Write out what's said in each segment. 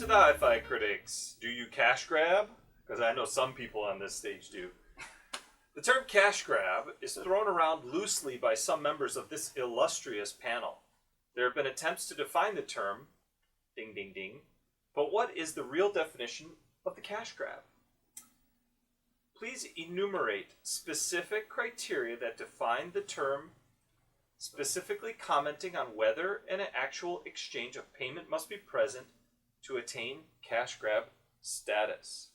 to the HiFi critics. Do you cash grab? Because I know some people on this stage do. The term cash grab is thrown around loosely by some members of this illustrious panel. There have been attempts to define the term, ding ding ding, but what is the real definition of the cash grab? Please enumerate specific criteria that define the term, specifically commenting on whether an actual exchange of payment must be present to attain cash grab status.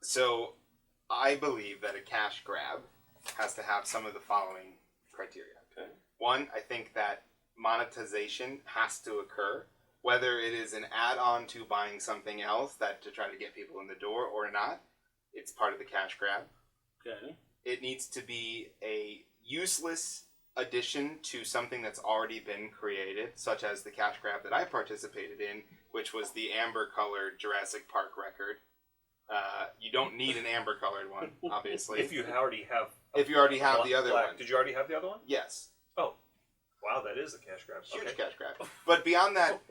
So, I believe that a cash grab has to have some of the following criteria. Okay. One, I think that monetization has to occur, whether it is an add-on to buying something else that to try to get people in the door or not. It's part of the cash grab. Okay. It needs to be a useless addition to something that's already been created, such as the cash grab that I participated in, which was the amber-colored Jurassic Park record. You don't need an amber-colored one, obviously. If you already have... If you already have the other one. Did you already have the other one? Yes. Oh. Wow, that is a cash grab. Huge Okay. cash grab. But beyond that,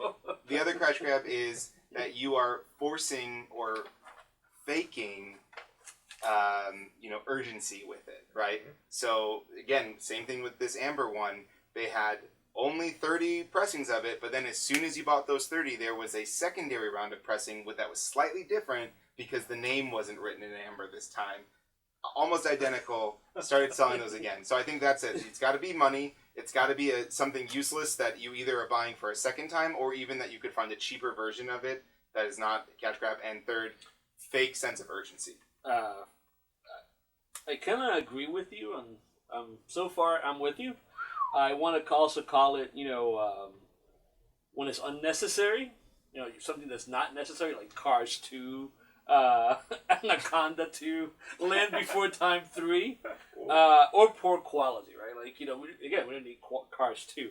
the other cash grab is that you are forcing or faking, urgency with it, right? Mm-hmm. So, again, same thing with this Amber one. They had only 30 pressings of it, but then as soon as you bought those 30, there was a secondary round of pressing that was slightly different because the name wasn't written in amber this time. Almost identical. Started selling those again. So I think that's it. It's got to be money. It's got to be something useless that you either are buying for a second time or even that you could find a cheaper version of it that is not cash grab. And third, fake sense of urgency. I kind of agree with you, and so far I'm with you. I want to also call it, when it's unnecessary, something that's not necessary, like Cars 2, Anaconda 2, Land Before Time 3, or poor quality, right? Like, we don't need Cars 2.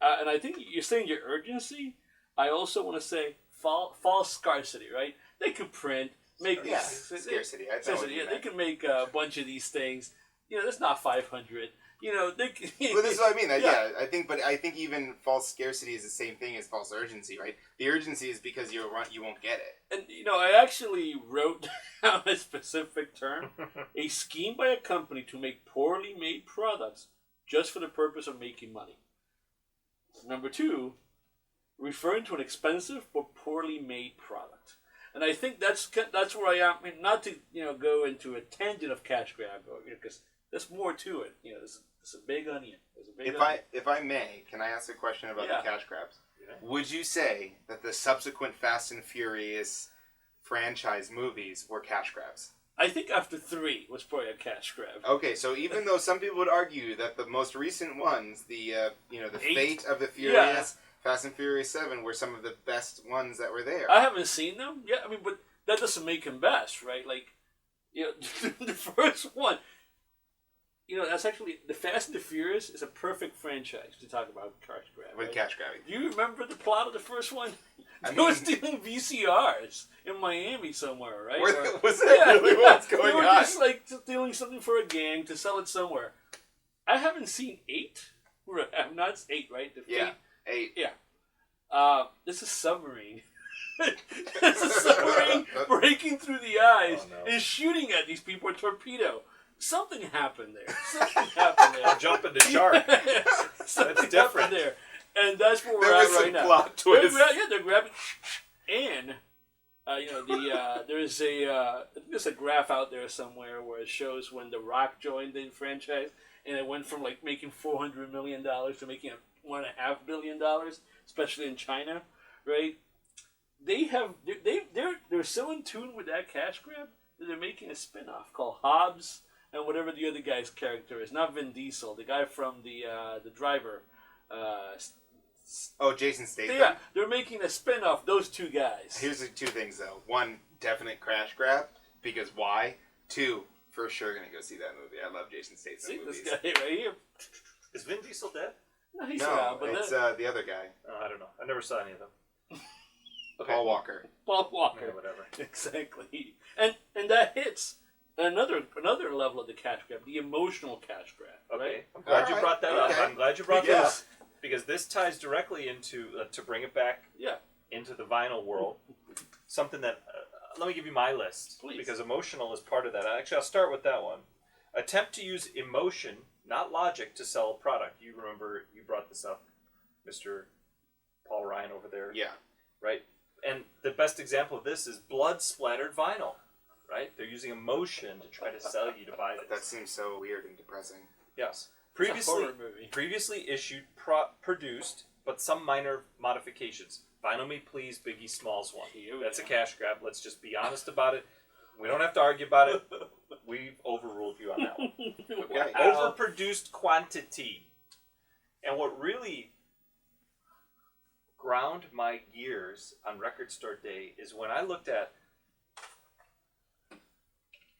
And I think you're saying your urgency. I also want to say false scarcity, right? They could print, make these... Scarcity. They can make a bunch of these things. That's not 500. They can... Well, this is what I mean. I think even false scarcity is the same thing as false urgency, right? The urgency is because you won't get it. And, I actually wrote down a specific term. A scheme by a company to make poorly made products just for the purpose of making money. Number 2, referring to an expensive but poorly made product. And I think that's where I am. I mean, not to go into a tangent of cash grab, because there's more to it. It's a big onion. If I may, can I ask a question about the cash grabs? Yeah. Would you say that the subsequent Fast and Furious franchise movies were cash grabs? I think after 3 was probably a cash grab. Okay, so even though some people would argue that the most recent ones, the Fate of the Furious, Fast and Furious 7, were some of the best ones that were there. I haven't seen them. Yeah, I mean, but that doesn't make them best, right? Like, the first one. That's actually... The Fast and the Furious is a perfect franchise to talk about cash grab. With cash grabbing. Do you remember the plot of the first one? They were stealing VCRs in Miami somewhere, right? Was that really what's going on? They were just stealing something for a gang to sell it somewhere. I haven't seen 8. I'm not 8, right? The yeah, 8. Yeah. This is submarine. This is submarine breaking through the ice and shooting at these people with a torpedo. Something happened there. Jumping the shark. That's different there. And that's where we're at right now. Plot twist. They're grabbing. And, there's there's a graph out there somewhere where it shows when The Rock joined the franchise, and it went from making $400 million to making $1.5 billion, especially in China, right? They're so in tune with that cash grab that they're making a spin-off called Hobbs and whatever the other guy's character is. Not Vin Diesel, the guy from the Driver. Jason Statham. Yeah, they're making a spin-off, those two guys. Here's the 2 things, though. 1, definite cash grab, because why? 2, for sure going to go see that movie. I love Jason Statham movies. This guy right here. Is Vin Diesel dead? No, he's around. But it's the other guy. I don't know. I never saw any of them. Okay. Paul Walker. Yeah, whatever. Exactly. And that hits another level of the cash grab, the emotional cash grab. Okay. Right? I'm glad you brought that up. I'm glad you brought that up. because this ties directly into to bring it back into the vinyl world. Something that let me give you my list, Please. because emotional is part of that. Actually, I'll start with that one. Attempt to use emotion, not logic, to sell a product. You remember you brought this up, Mr. Paul Ryan over there. Yeah. Right? And the best example of this is blood-splattered vinyl. Right? They're using emotion to try to sell you to buy this. That seems so weird and depressing. Yes. It's a horror movie. Previously issued, produced, but some minor modifications. Vinyl Me Please, Biggie Smalls one. That's a cash grab. Let's just be honest about it. We don't have to argue about it. We've overruled you on that one. Okay. Overproduced quantity. And what really ground my gears on Record Store Day is when I looked at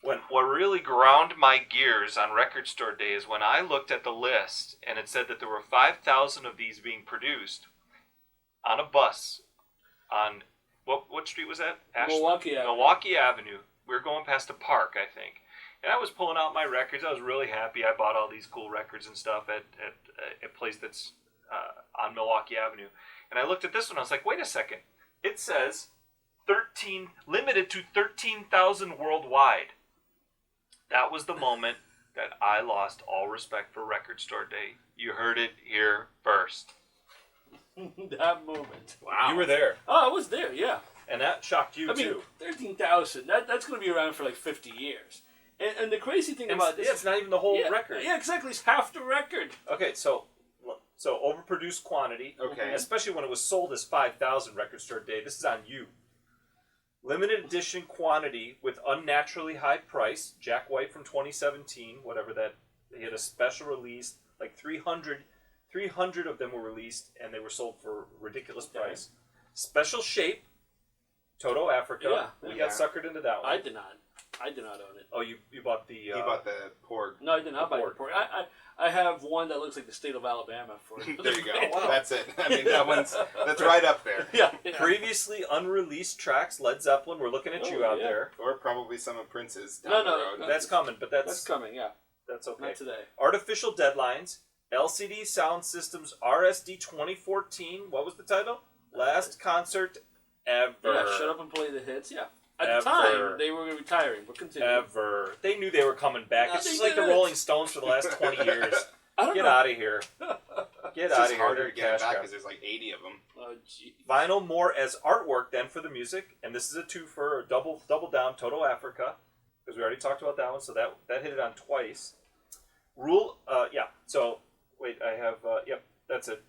what really ground my gears on Record Store Day is when I looked at the list and it said that there were 5,000 of these being produced on a bus on what street was that? Milwaukee Avenue. Milwaukee Avenue. We were going past a park, I think. And I was pulling out my records. I was really happy. I bought all these cool records and stuff at a place that's on Milwaukee Avenue. And I looked at this one. I was like, wait a second. It says limited to 13,000 worldwide. That was the moment that I lost all respect for Record Store Day. You heard it here first. That moment. Wow. You were there. Oh, I was there, yeah. And that shocked you, too. 13,000. That's going to be around for like 50 years. And the crazy thing about this... Yeah, it's not even the whole record. Yeah, exactly. It's half the record. Okay, so overproduced quantity. Okay. Especially when it was sold as 5,000 Record Store Day. This is on you. Limited edition quantity with unnaturally high price. Jack White from 2017, whatever that. They had a special release, like 300 of them were released, and they were sold for a ridiculous price. Special shape, Toto Africa. Yeah. We got suckered into that one. I did not own it. Oh, you bought the... He bought the pork. No, I did not buy the pork. I have one that looks like the state of Alabama for it. There you go. Oh, wow. That's it. I mean, that's right up there. Yeah. Previously unreleased tracks, Led Zeppelin. We're looking at you out there. Or probably some of Prince's down No, the no, road. no. That's coming, but That's coming, yeah. that's okay. Not today. Artificial Deadlines, LCD Sound Systems RSD 2014. What was the title? Last Concert Ever. Yeah, Shut Up and Play the Hits, yeah. At Ever. the time, they were retiring, but continue. Ever. They knew they were coming back. No, It's just they like the didn't. Rolling Stones for the last 20 years. I don't Get know. out of here. Get It's out of just here. harder They're to get cash back grab. because there's like 80 of them. Oh, gee. Vinyl more as artwork then for the music, and this is a twofer, a double down, Toto Africa, because we already talked about that one, so that hit it on twice. So wait, I have that's it.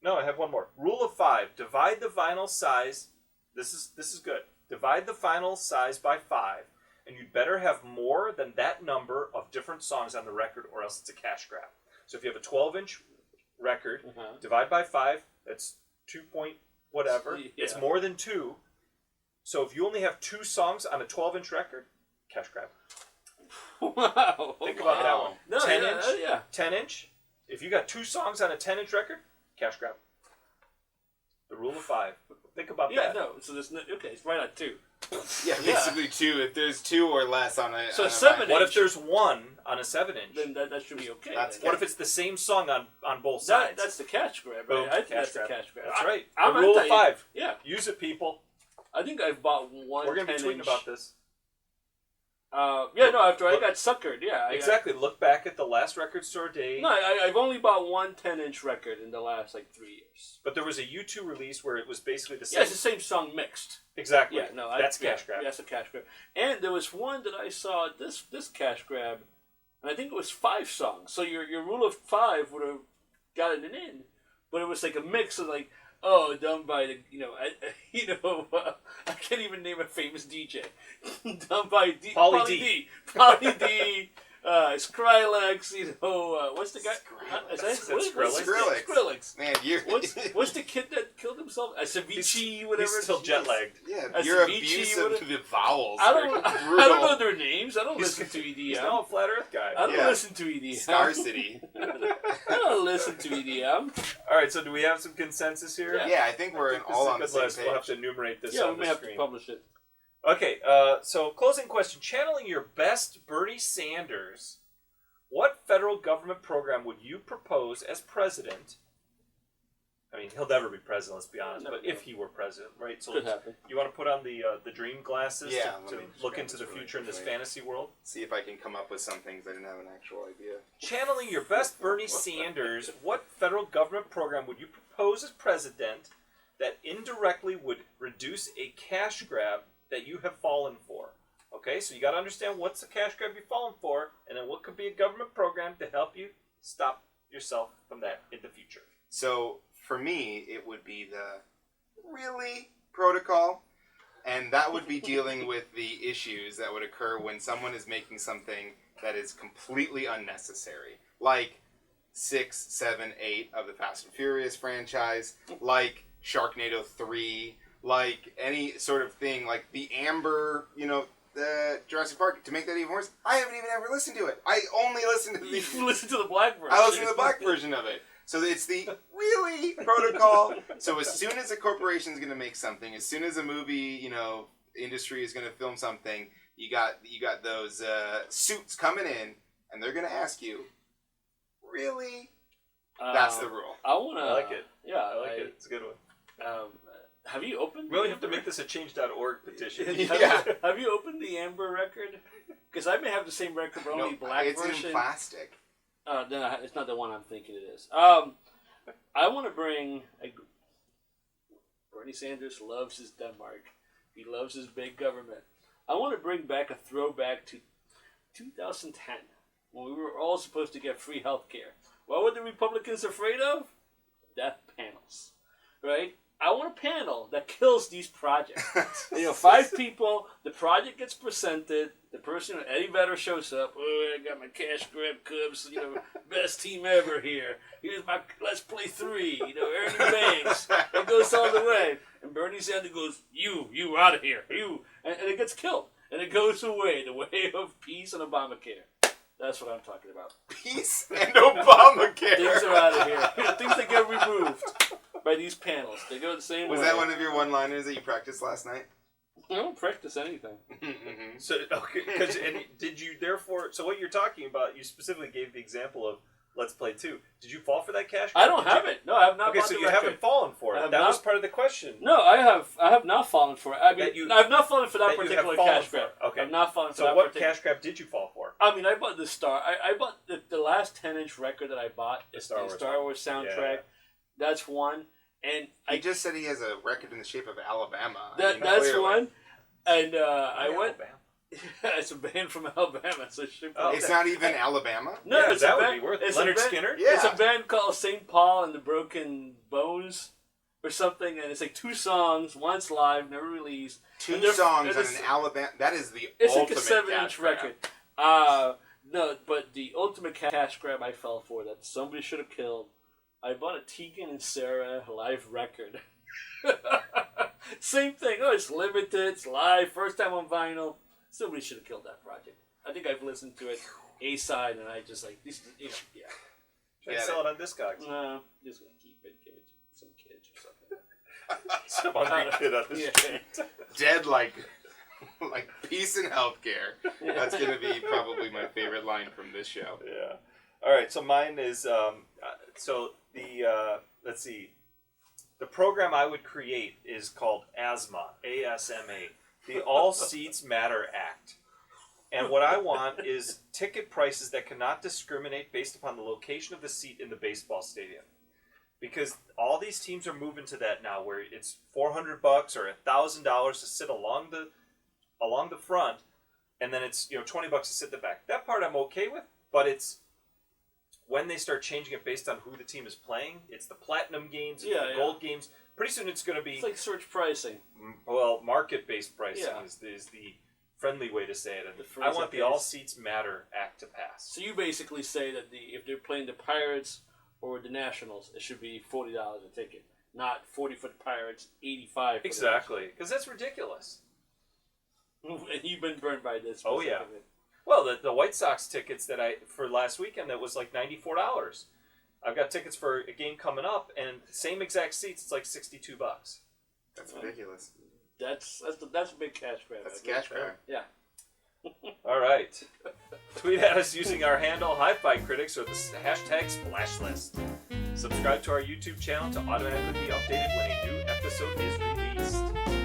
No, I have one more. Rule of 5: divide the vinyl size. This is good. Divide the vinyl size by 5, and you'd better have more than that number of different songs on the record, or else it's a cash grab. So if you have a 12-inch record, divide by 5. That's 2 point whatever. Yeah. It's more than 2. So if you only have 2 songs on a 12-inch record, cash grab. Wow. Think about that one. No, 10-inch. yeah. 10-inch. If you got 2 songs on a 10-inch record, cash grab. The rule of 5. Think about Yeah, that. no. So there's no, okay, it's right on 2. Yeah, basically 2. If there's 2 or less on a... So on a 7 vinyl. What if there's 1 on a 7-inch? Then that should be okay. That's then. What if it's the same song on both sides? That's the cash grab, Boom, right? I think cash that's grab. the cash grab. That's right. I'm The rule of anti- 5. Yeah. Use it, people. I think I've bought one We're going to be 10-inch. tweeting about this. After I got suckered, yeah. Exactly. Look back at the last Record Store Day. No, I've only bought one 10-inch record in the last, 3 years. But there was a U2 release where it was basically the same. Yeah, it's the same song mixed. Exactly. Yeah, no, That's cash grab. Yeah, that's a cash grab. And there was one that I saw this cash grab, and I think it was 5 songs. So your rule of 5 would have gotten it in, but it was like a mix of done by the I can't even name a famous DJ. Done by Pauly D. Pauly D. Skrillex, what's the guy? Is that Skrillex? Skrillex. Man, you're... What's the kid that killed himself? Ceviche, whatever. He's still jet lagged. Yeah, your abuse of the vowels. I don't know their names. I don't He's listen to EDM. He's now a flat Earth guy. I don't Yeah. listen to EDM. Star City. I don't listen to EDM. All right, so do we have some consensus here? Yeah. I think we're This all is a on the good same list. page. We'll have to enumerate this Yeah, on we the may have screen. to publish it. Okay, so closing question. Channeling your best Bernie Sanders, what federal government program would you propose as president I mean, he'll never be president. Let's be honest. Never But know. if he were president, right? So Could happen. you want to put on the dream glasses Yeah, to let me just look grab into this the really future in this quickly. fantasy world. See if I can come up with some things I didn't have an actual idea. Channeling your best Bernie Sanders, what federal government program would you propose as president that indirectly would reduce a cash grab that you have fallen for? Okay, so you got to understand what's the cash grab you've fallen for, and then what could be a government program to help you stop yourself from that in the future. So for me, it would be the really protocol, and that would be dealing with the issues that would occur when someone is making something that is completely unnecessary, like 6, 7, 8 of the Fast and Furious franchise, like Sharknado 3, like any sort of thing, like the Amber, the Jurassic Park, to make that even worse. I haven't even ever listened to it. I only listen to the You listen to the black version. I listen to the black version of it. So it's the really protocol. So as soon as a corporation is going to make something, as soon as a movie, industry is going to film something, you got those suits coming in, and they're going to ask you, really? That's the rule. I wanna. I like it. Yeah, I like it. It's a good one. Have you opened? We only have to make this a change.org petition. Yeah. Have you opened the Amber record? Because I may have the same record, but only black it's version. in plastic. No, it's not the one I'm thinking it is. I want to bring. Bernie Sanders loves his Denmark. He loves his big government. I want to bring back a throwback to 2010 when we were all supposed to get free health care. What were the Republicans afraid of? Death panels, right? I want a panel that kills these projects. 5 people, the project gets presented, the person, Eddie Vedder shows up, oh, I got my cash grab Cubs, best team ever here. Here's my, let's play 3, Ernie Banks. It goes all the way. And Bernie Sanders goes, you out of here, you. And it gets killed. And it goes away, the way of peace and Obamacare. That's what I'm talking about. Peace and Obamacare. Things are out of here. Things that get removed by these panels. They go the same way. Was that one of your one-liners that you practiced last night? I don't practice anything. So, okay, did you therefore? So, what you're talking about, you specifically gave the example of Let's Play 2. Did you fall for that cash grab? I don't have it. No, I have not. Okay, bought so the you record. haven't fallen for it. That was part of the question. No, I have not fallen for it. I mean, That you- I've not fallen for that that you have particular fallen cash for. grab. Okay. I've not fallen for So, that what particular. cash grab did you fall for? I mean, I bought the Star. I bought the last 10-inch record that I bought. The It's Star the Wars Star Wars soundtrack. Yeah. That's one. And He just said he has a record in the shape of Alabama. that's clearly. one. And I went. Alabama. It's a band from Alabama, so it should be. Oh. It's not even Alabama. No, Yeah, it's that a would band, be worth it. it's Leonard a band, Skinner? Yeah. It's a band called St. Paul and the Broken Bones or something, and it's like 2 songs. One's live, never released. 2 And they're- songs and on it's- an Alabama. That is the It's ultimate like a 7-inch cash grab. record. No, but the ultimate cash grab I fell for that somebody should have killed. I bought a Tegan and Sarah live record. Same thing. Oh, it's limited. It's live. First time on vinyl. Somebody should have killed that project. I think I've listened to it A-side, and I just like this. Yeah. Try to Yeah, sell it on Discogs. No, just gonna keep it. Give it to some kids or something. Some hungry kid on the Yeah. street. Dead like peace and healthcare. That's gonna be probably my favorite line from this show. Yeah. All right. So mine is let's see. The program I would create is called ASMA, A-S-M-A, the All Seats Matter Act. And what I want is ticket prices that cannot discriminate based upon the location of the seat in the baseball stadium. Because all these teams are moving to that now, where it's $400 or $1,000 to sit along the front, and then it's $20 to sit in the back. That part I'm okay with, but it's when they start changing it based on who the team is playing. It's the platinum games, it's the gold games. Pretty soon it's going to be It's like search pricing. market-based pricing Yeah. is the friendly way to say it. The And phrase I want that the All pays. Seats Matter Act to pass. So you basically say that if they're playing the Pirates or the Nationals, it should be $40 a ticket, not 40 for the Pirates, 85. For Exactly, because that's ridiculous. The Nationals. And you've been burned by this. Oh, yeah. specifically. Well, the White Sox tickets that for last weekend, that was like $94. I've got tickets for a game coming up, and same exact seats, it's like $62. That's ridiculous. That's a big cash grab. That's a cash grab. Yeah. All right. Tweet at us using our handle HiFi Critics or the hashtag Splash List. Subscribe to our YouTube channel to automatically be updated when a new episode is released.